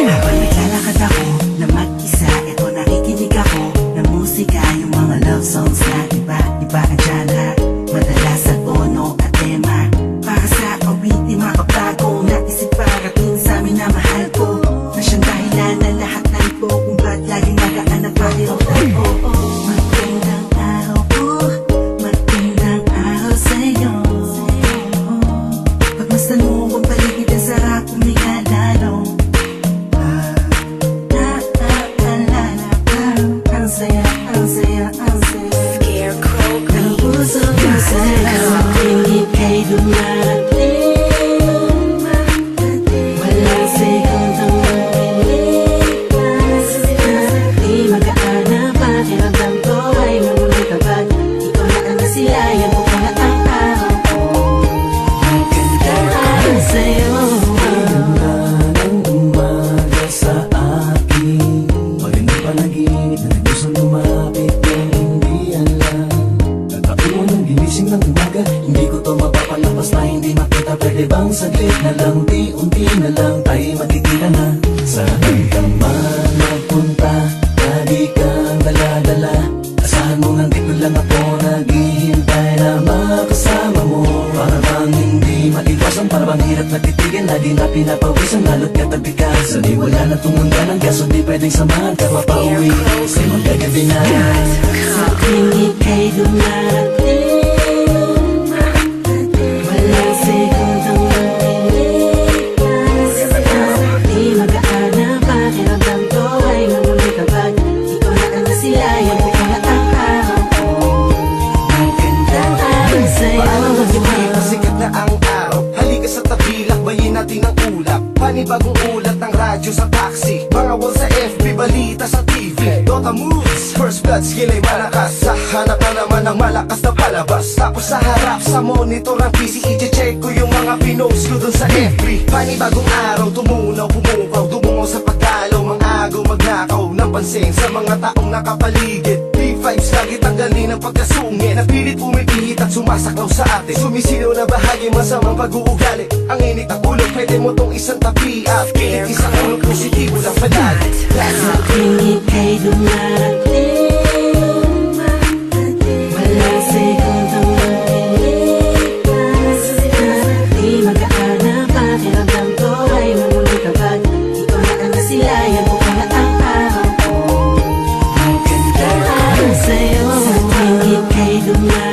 Habang naglalakad ako na mag-isa, eto nakikinig ako ng musika, yung mga love songs na iba-iba ang genre, madalas sa tono at tema. Para sa awitin makabago, naisip parating sa amin na mahal ko, na siyang dahilan na lahat ng ito, kung ba't laging nagaan ang pakiramdam ko. Magandang araw po, magandang araw sa'yo. Pagmasdan mo ang paligid, ang sarap umigalalo. Ang saya, ang saya, ang saya. Ang puso ko sa'yo, tingin kay dumating. Walang segundang maglipas. Di magaan ang pakiramdam ko ay mamulit kapag ikaw na ang nasilayan ko na ang araw ko. Magandang araw sa'yo. Ng umaga sa akin, magandang panaginip na nagusang lumapit ng hindi alam. Nagkatuon ng ginising ng umaga, hindi ko to mapapalapas na hindi makita. Pwede bang saglit na lang, di-unti na lang tayo magkikita na. Saan ka man nagpunta, lagi kang dala-dala. Asahan mo nandito lang ako, naghihintay na makasama mo. Para bang hindi maiwasan, para bang hirap na titigan, lagi na pinapawisan, lalo't katabi ka. Sanay wala na tumunda ng gaso, di pwedeng samahan ka mapauwi. Sa'yo magagabi na Sa tingin kay dumating. Walang segundang maglipas. Di magaan ang pakiramdam ko ay mamulit kapag ikaw na ang nasilayan ko na ang araw ko. Magandang araw sa'yo. Paano mabuhay pasikat na ang araw? Halika sa tabi, lakbayin natin ang ulap. Panibagong ulat ng radyo sa taxi, mga wall sa FB, balita sa TV. Dota moves, first blood, skill ay malakas. Sa hanap na naman ng malakas na palabas. Tapos sa harap, sa monitor ng PC, i-check ko yung mga pinost ko dun sa FB. Panibagong araw, tumunaw, pumukaw, dumungaw sa pagdalaw, mang-agaw, magnakaw ng pansin sa mga taong nakapaligid. D5s, lagi tanggalin ang pagkasungi, napilit pumipihit at sumasaklaw sa atin. Sumisilaw na bahagi, masamang pag-uugali. Ang init ng ulo, pwede mo tong isang tabi at kilit isang ulo, positibo lang palagi. Sa tingin kay dumating. Walang segundang maglipas. Di magaan ang pakiramdam ko ay mamulit kapag ikaw na ang nasilayan ko na ang araw ko. Magandang araw sa'yo. Sa tingin kay dumating.